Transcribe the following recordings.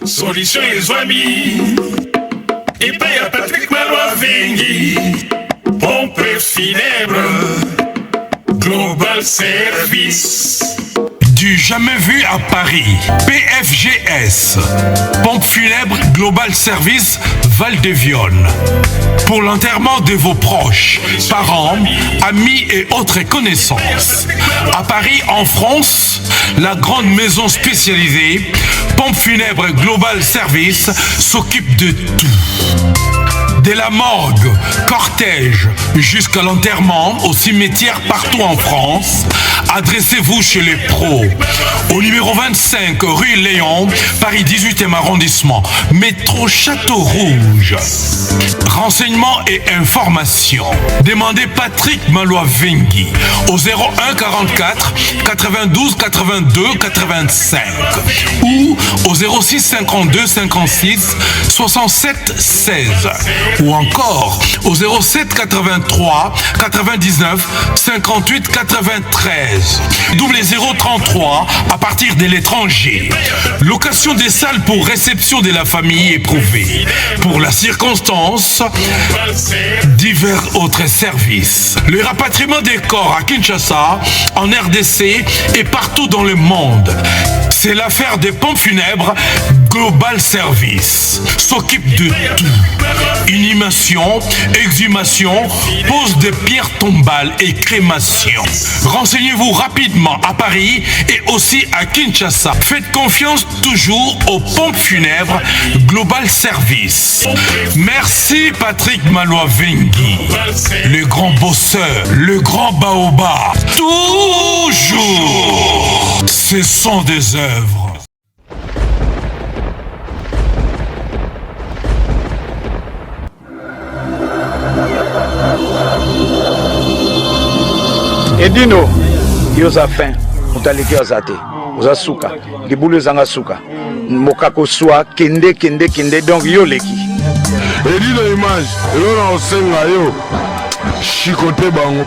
Solution les amis. Et paye à Patrick Malois Vengui. Pompe funèbre. Global Service. Du jamais vu à Paris. PFGS. Pompe funèbre Global Service Val-de-Violne. Pour l'enterrement de vos proches, parents, amis et autres connaissances. À Paris, en France, la grande maison spécialisée Pompe funèbre Global Service s'occupe de tout. De la morgue, cortège, jusqu'à l'enterrement au cimetière partout en France, adressez-vous chez les pros. Au numéro 25 rue Léon, Paris 18e arrondissement, métro Château Rouge. Renseignements et informations. Demandez Patrick Malois Vengui au 01 44 92 82 85 ou au 06 52 56 67 16 ou encore au 07 83 99 58 93 double 033 à partir de l'étranger. Location des salles pour réception de la famille éprouvée. Pour la circonstance, divers autres services. Le rapatriement des corps à Kinshasa, en RDC et partout dans le monde. C'est l'affaire des pompes funèbres Global Service. S'occupe de tout. Inhumation, exhumation, pose de pierres tombales et crémation. Renseignez-vous rapidement à Paris et aussi à Kinshasa. Faites confiance toujours aux pompes funèbres Global Service. Merci Patrick Malois Vengui, le grand bosseur, le grand baobab. Toujours, ce sont des œuvres. Edino, yoza fin, mutaleki yoza te, oza suka, libulu zanga suka, mokako swa, kende, donc yo leki. Edino image, yo na osenga yo, chikote bango.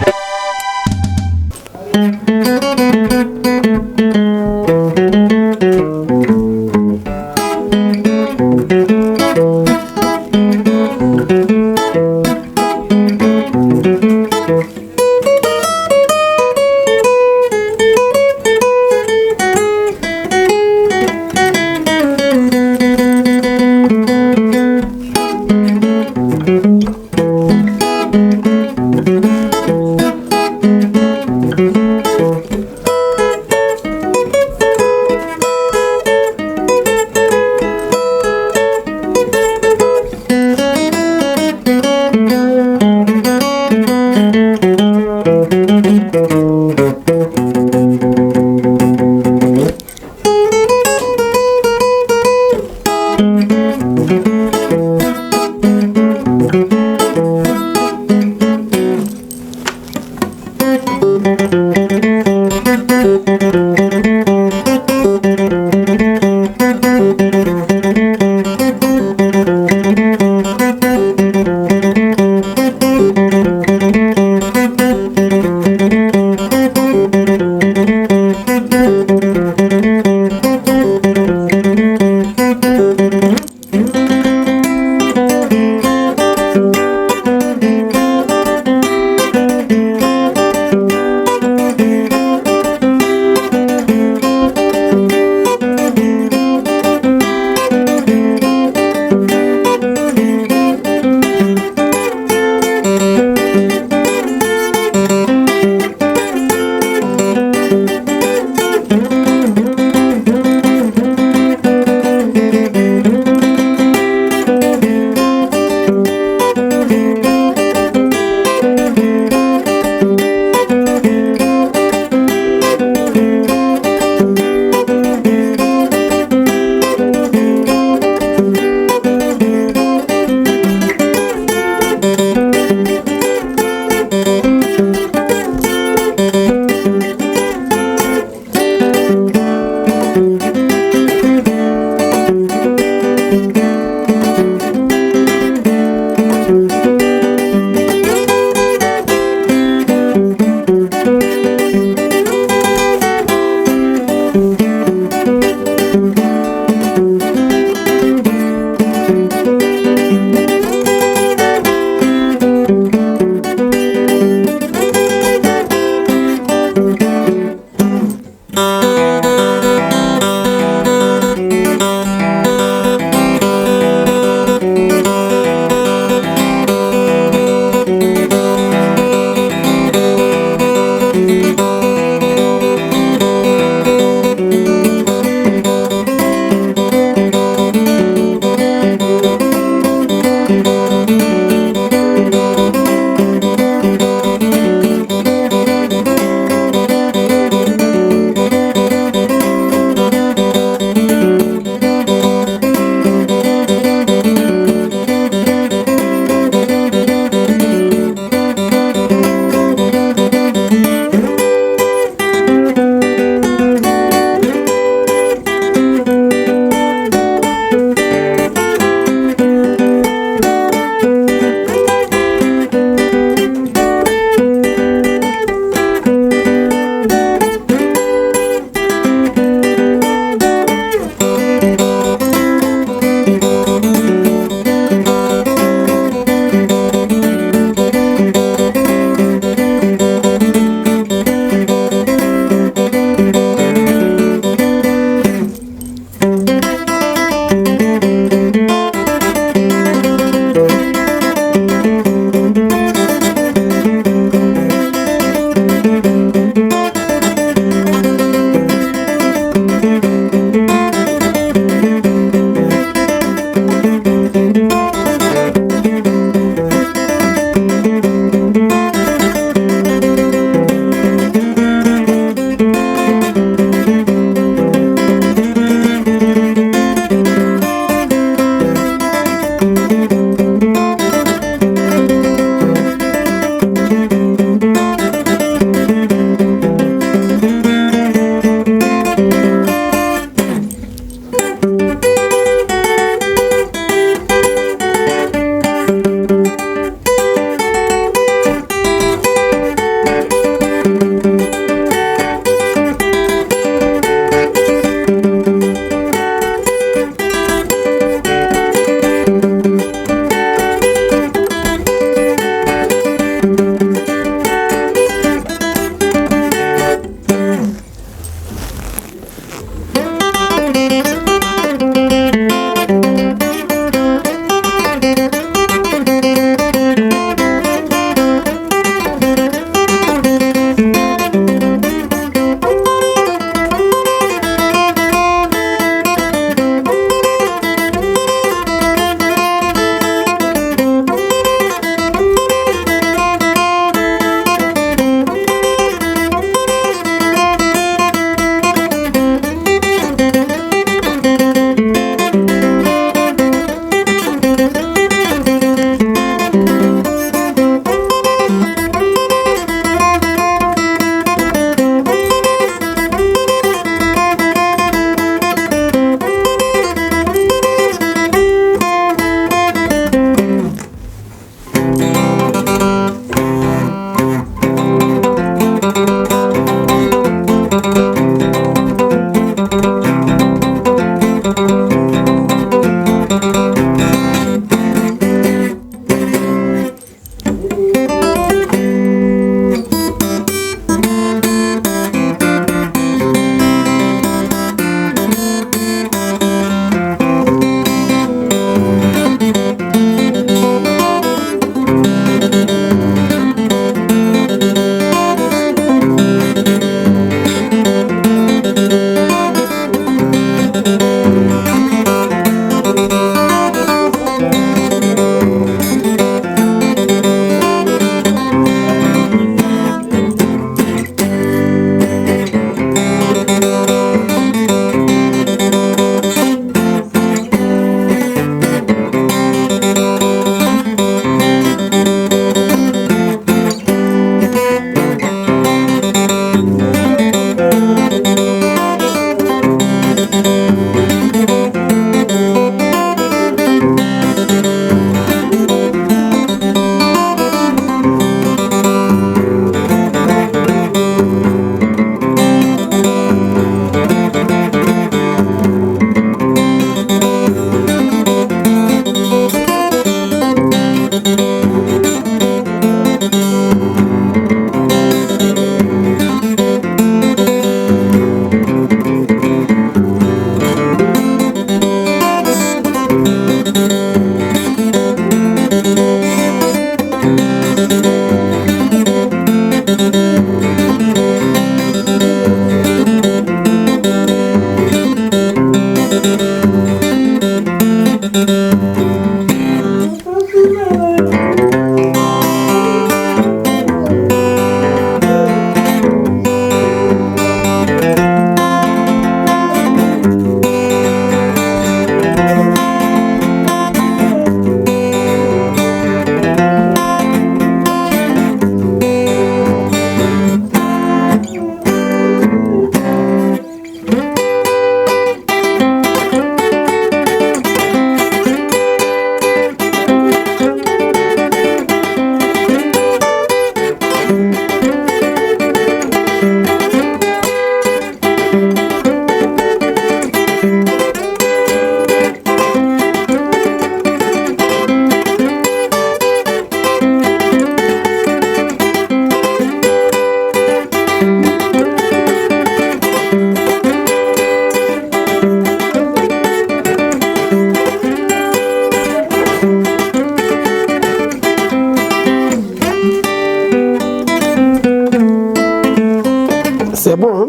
C'est bon, hein?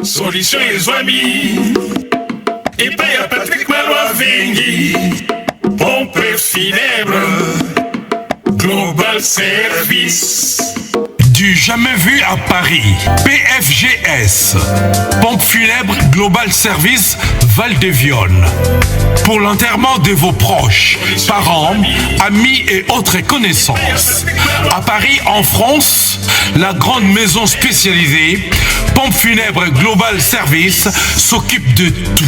Solution Zwami. Et paye à Patrick Malois Vengui. Pompe funèbre. Global Service. Du jamais vu à Paris, PFGS, Pompe funèbre Global Service Val-de-Vion. Pour l'enterrement de vos proches, parents, amis et autres connaissances. À Paris, en France, la grande maison spécialisée, Pompe funèbre Global Service, s'occupe de tout.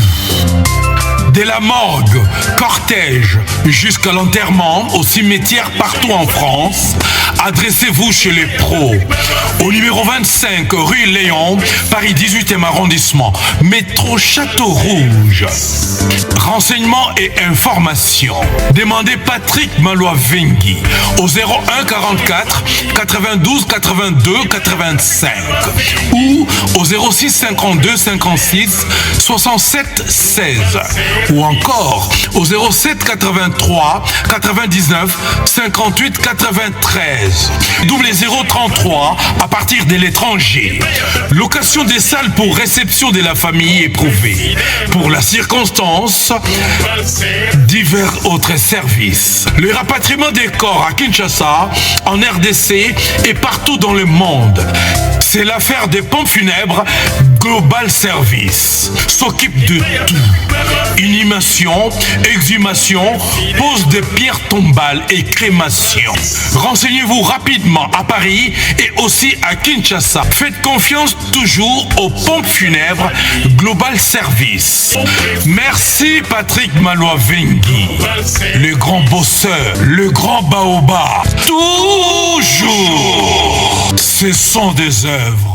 De la morgue, cortège, jusqu'à l'enterrement au cimetière partout en France, adressez-vous chez les pros. Au numéro 25 rue Léon, Paris 18e arrondissement, métro Château Rouge. Renseignements et informations. Demandez Patrick Malois Vengui au 01 44 92 82 85 ou au 06 52 56 67 16 ou encore au 07 83 99 58 93 double 033 à partir de l'étranger. Location des salles pour réception de la famille éprouvée. Pour la circonstance, divers autres services. Le rapatriement des corps à Kinshasa, en RDC et partout dans le monde. C'est l'affaire des pompes funèbres Global Service. S'occupe de tout. Inhumation, exhumation, pose de pierres tombales et crémation. Renseignez-vous rapidement à Paris et aussi à Kinshasa. Faites confiance toujours aux pompes funèbres Global Service. Merci Patrick Malois Vengui, le grand bosseur, le grand baobab. Toujours, ce sont des œuvres